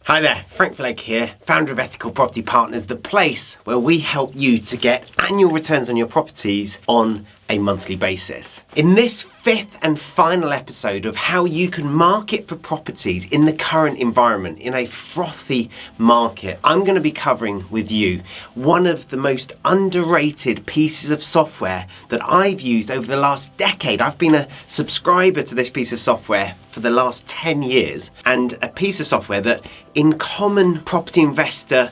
Hi there, Frank Flegg here, founder of Ethical Property Partners, the place where we help you to get annual returns on your properties on a monthly basis. In this fifth and final episode of how you can market for properties in the current environment, in a frothy market, I'm going to be covering with you one of the most underrated pieces of software that I've used over the last decade. I've been a subscriber to this piece of software for the last 10 years, and a piece of software that in common property investor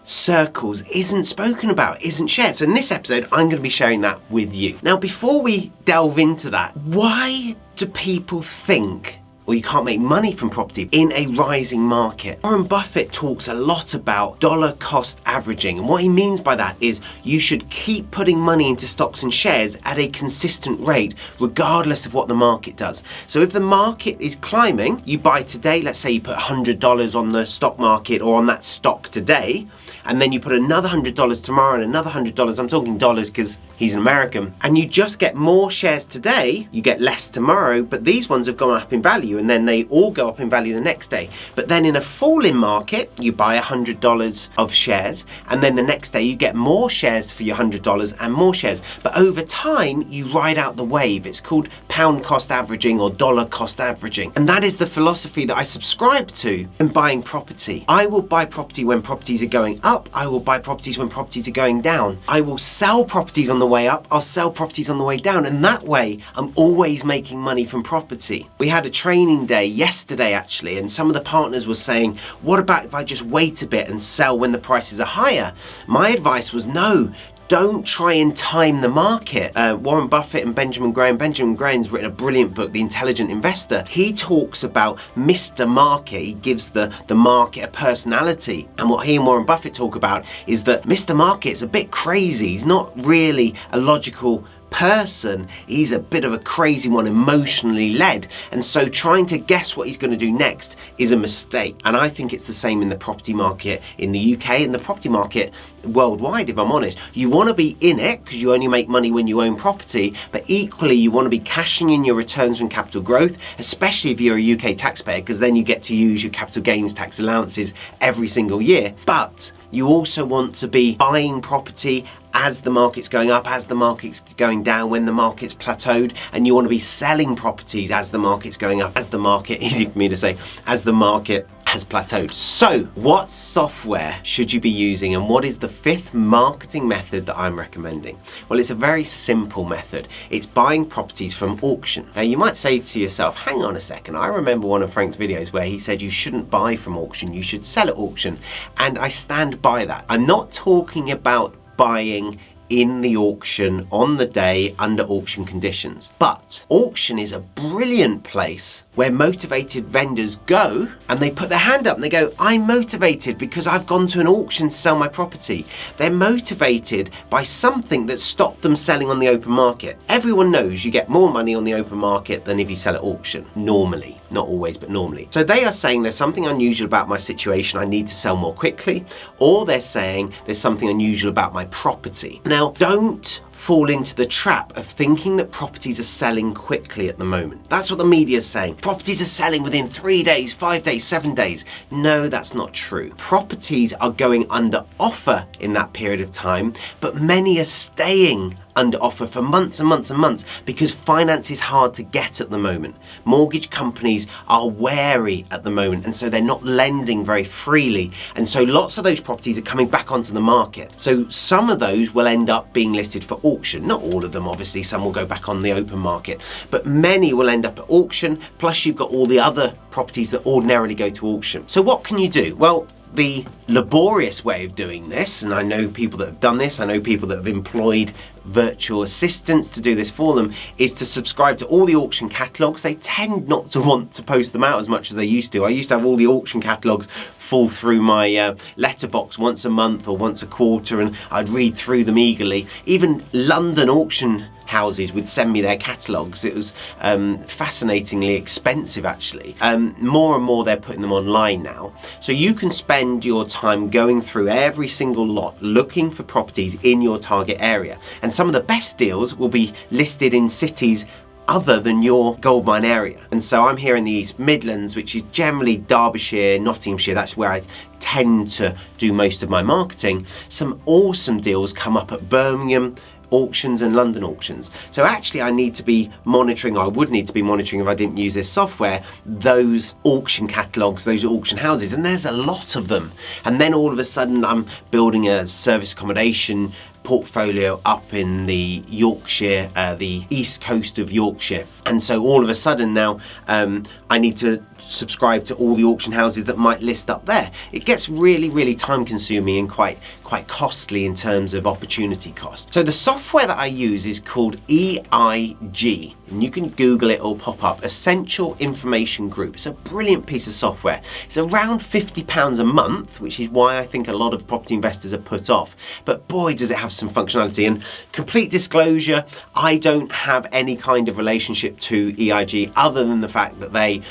circles isn't spoken about, isn't shared. So in this episode, I'm going to be sharing that with you. Now, before we delve into that, why do people think you can't make money from property in a rising market? Warren Buffett talks a lot about dollar cost averaging, and what he means by that is you should keep putting money into stocks and shares at a consistent rate regardless of what the market does. So if the market is climbing, you buy today. Let's say you put $100 on the stock market or on that stock today, and then you put another $100 tomorrow and another $100. I'm talking dollars because he's an American. And you just get more shares today, you get less tomorrow, but these ones have gone up in value, and then they all go up in value the next day. But then in a falling market, you buy $100 of shares, and then the next day you get more shares for your $100 and more shares. But over time, you ride out the wave. It's called pound cost averaging or dollar cost averaging. And that is the philosophy that I subscribe to in buying property. I will buy property when properties are going up. I will buy properties when properties are going down. I will sell properties on the way up. I'll sell properties on the way down. And that way, I'm always making money from property. We had a training day yesterday actually, and some of the partners were saying, what about if I just wait a bit and sell when the prices are higher? My advice was no. Don't try and time the market. Warren Buffett and Benjamin Graham's written a brilliant book, The Intelligent Investor. He talks about Mr. Market. He gives the market a personality. And what he and Warren Buffett talk about is that Mr. Market is a bit crazy. He's not really a logical person. He's a bit of a crazy one, emotionally led, and so trying to guess what he's going to do next is a mistake. And I think it's the same in the property market in the UK and the property market worldwide, if I'm honest. You want to be in it because you only make money when you own property, but equally you want to be cashing in your returns from capital growth, especially if you're a UK taxpayer, because then you get to use your capital gains tax allowances every single year. But you also want to be buying property as the market's going up, as the market's going down, when the market's plateaued, and you want to be selling properties as the market's going up, as the market, easy for me to say, as the market has plateaued. So what software should you be using, and what is the fifth marketing method that I'm recommending? Well, it's a very simple method. It's buying properties from auction. Now you might say to yourself, hang on a second, I remember one of Frank's videos where he said you shouldn't buy from auction, you should sell at auction, and I stand by that. I'm not talking about buying in the auction on the day under auction conditions. But auction is a brilliant place where motivated vendors go and they put their hand up and they go, I'm motivated because I've gone to an auction to sell my property. They're motivated by something that stopped them selling on the open market. Everyone knows you get more money on the open market than if you sell at auction, normally. Not always, but normally. So they are saying there's something unusual about my situation, I need to sell more quickly, or they're saying there's something unusual about my property. Now, don't fall into the trap of thinking that properties are selling quickly at the moment. That's what the media is saying. Properties are selling within 3 days, 5 days, 7 days. No, that's not true. Properties are going under offer in that period of time, but many are staying under offer for months and months and months because finance is hard to get at the moment. Mortgage companies are wary at the moment, and so they're not lending very freely, and so lots of those properties are coming back onto the market. So some of those will end up being listed for auction. Not all of them, obviously, some will go back on the open market, but many will end up at auction, plus you've got all the other properties that ordinarily go to auction. So what can you do? Well, the laborious way of doing this, and I know people that have done this, I know people that have employed virtual assistants to do this for them, is to subscribe to all the auction catalogues. They tend not to want to post them out as much as they used to. I used to have all the auction catalogues fall through my letterbox once a month or once a quarter, and I'd read through them eagerly. Even London auction houses would send me their catalogues. It was fascinatingly expensive actually. More and more they're putting them online now. So you can spend your time going through every single lot looking for properties in your target area. And some of the best deals will be listed in cities other than your goldmine area. And so I'm here in the East Midlands, which is generally Derbyshire, Nottinghamshire. That's where I tend to do most of my marketing. Some awesome deals come up at Birmingham auctions and London auctions. So actually I need to be monitoring, I would need to be monitoring if I didn't use this software, those auction catalogues, those auction houses, and there's a lot of them. And then all of a sudden I'm building a service accommodation portfolio up in the Yorkshire, the east coast of Yorkshire. And so all of a sudden now I need to subscribe to all the auction houses that might list up there. It gets really, really time consuming and quite costly in terms of opportunity cost. So the software that I use is called EIG, and you can Google it, it'll pop up, Essential Information Group. It's a brilliant piece of software. It's around £50 a month, which is why I think a lot of property investors are put off. But boy, does it have some functionality. And complete disclosure, I don't have any kind of relationship to EIG other than the fact that they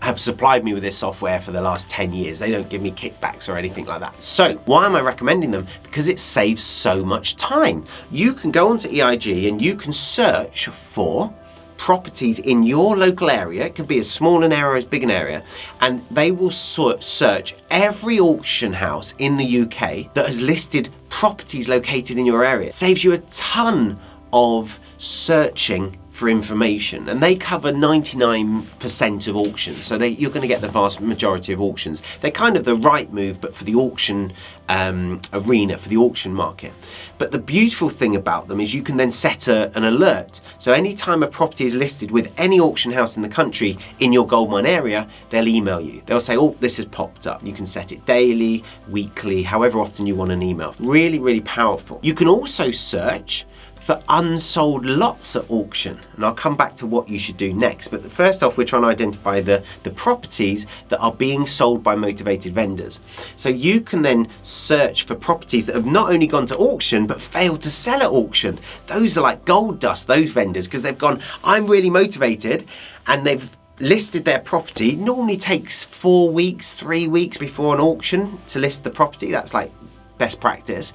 have supplied me with this software for the last 10 years. They don't give me kickbacks or anything like that. So why am I recommending them? Because it saves so much time. You can go onto EIG and you can search for properties in your local area. It could be as small an area or as big an area, and they will search every auction house in the UK that has listed properties located in your area. It saves you a ton of searching for information, and they cover 99% of auctions, so you're going to get the vast majority of auctions. They're kind of the right move, but for the auction arena, for the auction market. But the beautiful thing about them is you can then set an alert. So anytime a property is listed with any auction house in the country in your goldmine area, they'll email you. They'll say, oh, this has popped up. You can set it daily, weekly, however often you want an email. Really, really powerful. You can also search for unsold lots at auction, and I'll come back to what you should do next. But first off, we're trying to identify the properties that are being sold by motivated vendors. So you can then search for properties that have not only gone to auction but failed to sell at auction. Those are like gold dust, those vendors, because they've gone, I'm really motivated, and they've listed their property. It normally takes 4 weeks, 3 weeks before an auction to list the property. That's like best practice.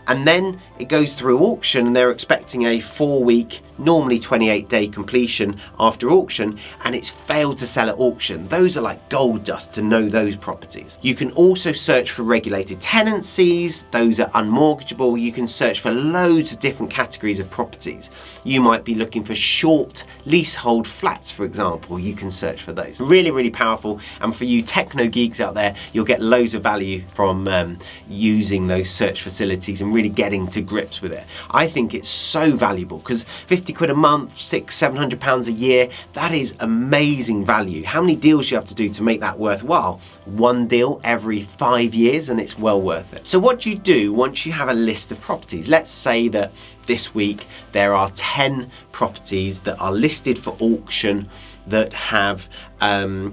And then it goes through auction, and they're expecting a 4-week, normally 28-day completion after auction, and it's failed to sell at auction. Those are like gold dust to know those properties. You can also search for regulated tenancies. Those are unmortgageable. You can search for loads of different categories of properties. You might be looking for short leasehold flats, for example. You can search for those. Really, really powerful. And for you techno geeks out there, you'll get loads of value from using those search facilities and really getting to grips with it. I think it's so valuable because 50 quid a month, £600-700 a year, that is amazing value. How many deals do you have to do to make that worthwhile? One deal every 5 years, and it's well worth it. So what do you do once you have a list of properties? Let's say that this week there are 10 properties that are listed for auction that have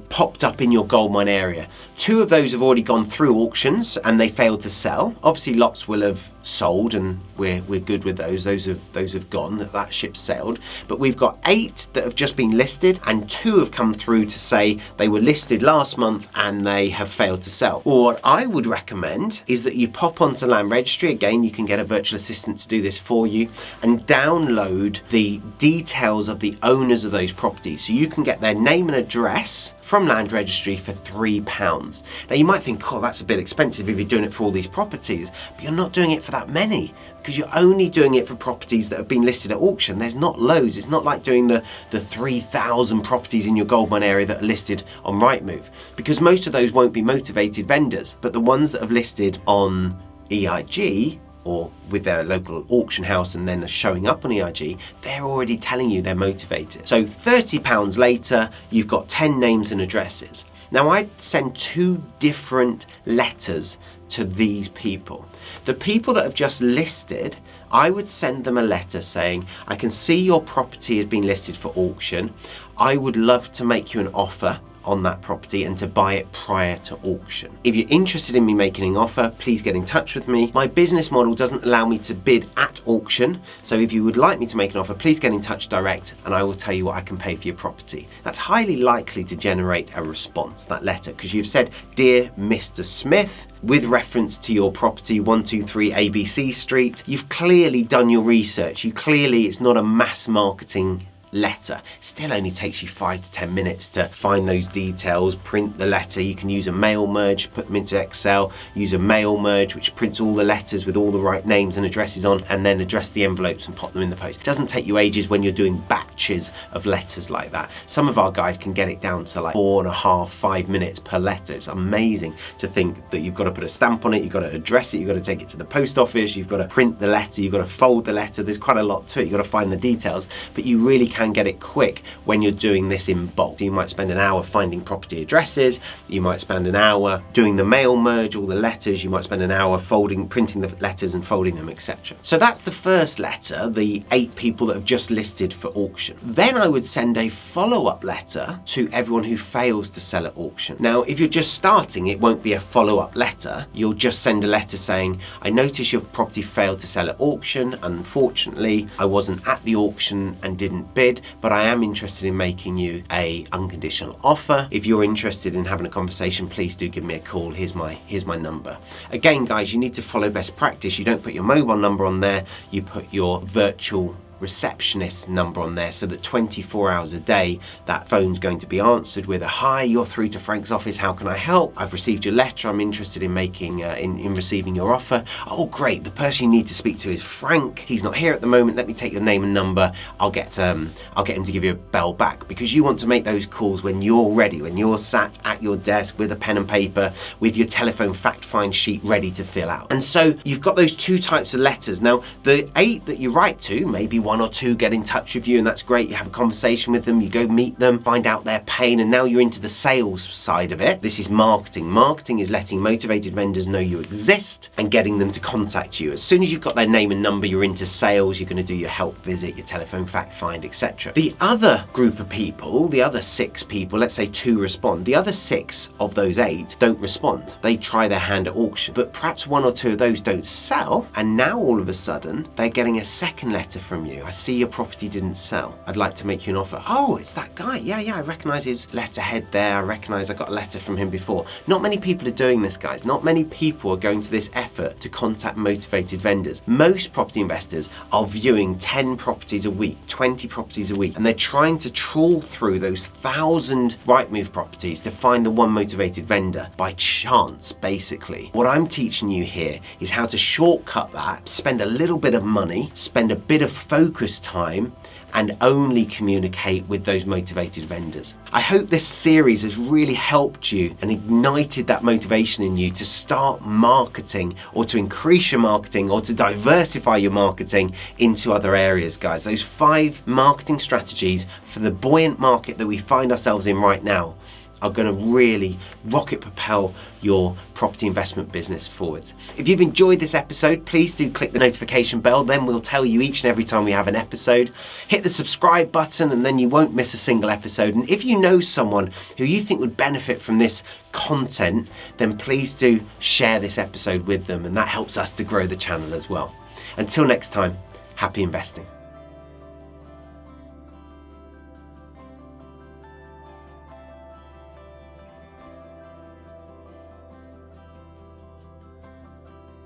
popped up in your goldmine area. 2 of those have already gone through auctions and they failed to sell. Obviously lots will have sold, and we're good with those. Those have gone, that ship sailed. But we've got 8 that have just been listed, and 2 have come through to say they were listed last month and they have failed to sell. Well, what I would recommend is that you pop onto Land Registry. Again, you can get a virtual assistant to do this for you, and download the details of the owners of those properties. So you can get their name and address from Land Registry for £3. Now you might think, oh, that's a bit expensive if you're doing it for all these properties, but you're not doing it for that many, because you're only doing it for properties that have been listed at auction. There's not loads. It's not like doing the 3,000 properties in your goldmine area that are listed on Rightmove, because most of those won't be motivated vendors. But the ones that have listed on EIG or with their local auction house and then are showing up on EIG, they're already telling you they're motivated. So £30 later, you've got 10 names and addresses. Now I'd send 2 different letters to these people. The people that have just listed, I would send them a letter saying, I can see your property has been listed for auction. I would love to make you an offer on that property and to buy it prior to auction. If you're interested in me making an offer, please get in touch with me. My business model doesn't allow me to bid at auction, so if you would like me to make an offer, please get in touch direct and I will tell you what I can pay for your property. That's highly likely to generate a response, that letter, because you've said, Dear Mr. Smith, with reference to your property 123 ABC Street. You've clearly done your research. It's not a mass marketing letter. Still only takes you 5 to 10 minutes to find those details, print the letter. You can use a mail merge, put them into Excel, use a mail merge which prints all the letters with all the right names and addresses on, and then address the envelopes and pop them in the post. It doesn't take you ages when you're doing batches of letters like that. Some of our guys can get it down to like 4.5, 5 minutes per letter. It's amazing to think that you've got to put a stamp on it, you've got to address it, you've got to take it to the post office, you've got to print the letter, you've got to fold the letter. There's quite a lot to it. You've got to find the details, but you really can get it quick when you're doing this in bulk. So you might spend an hour finding property addresses, you might spend an hour doing the mail merge, all the letters, you might spend an hour printing the letters and folding them, etc. So that's the first letter, the 8 people that have just listed for auction. Then I would send a follow-up letter to everyone who fails to sell at auction. Now, if you're just starting, it won't be a follow-up letter. You'll just send a letter saying, I noticed your property failed to sell at auction. Unfortunately, I wasn't at the auction and didn't bid, but I am interested in making you a unconditional offer. If you're interested in having a conversation, please do give me a call. Here's my number. Again, guys, you need to follow best practice. You don't put your mobile number on there, you put your virtual receptionist number on there, so that 24 hours a day that phone's going to be answered with a hi, you're through to Frank's office, how can I help? I've received your letter, I'm interested in making in receiving your offer. Oh great, the person you need to speak to is Frank, he's not here at the moment, let me take your name and number, I'll get him to give you a bell back. Because you want to make those calls when you're ready, when you're sat at your desk with a pen and paper, with your telephone fact find sheet ready to fill out. And so you've got those 2 types of letters. Now the 8 that you write to, maybe 1 or 2 get in touch with you, and that's great. You have a conversation with them, you go meet them, find out their pain, and now you're into the sales side of it. This is marketing. Marketing is letting motivated vendors know you exist and getting them to contact you. As soon as you've got their name and number, you're into sales. You're going to do your help visit, your telephone fact find, etc. The other group of people, the other 6 people, let's say 2 respond. The other 6 of those 8 don't respond. They try their hand at auction, but perhaps 1 or 2 of those don't sell, and now all of a sudden they're getting a second letter from you. I see your property didn't sell. I'd like to make you an offer. Oh, it's that guy. Yeah, I recognise his letterhead there. I recognise I got a letter from him before. Not many people are doing this, guys. Not many people are going to this effort to contact motivated vendors. Most property investors are viewing 10 properties a week, 20 properties a week, and they're trying to trawl through those 1,000 Rightmove properties to find the one motivated vendor by chance, basically. What I'm teaching you here is how to shortcut that, spend a little bit of money, spend a bit of focus time, and only communicate with those motivated vendors. I hope this series has really helped you and ignited that motivation in you to start marketing, or to increase your marketing, or to diversify your marketing into other areas, guys. Those 5 marketing strategies for the buoyant market that we find ourselves in right now are going to really rocket propel your property investment business forwards. If you've enjoyed this episode, please do click the notification bell, then we'll tell you each and every time we have an episode. Hit the subscribe button and then you won't miss a single episode. And if you know someone who you think would benefit from this content, then please do share this episode with them, and that helps us to grow the channel as well. Until next time, happy investing.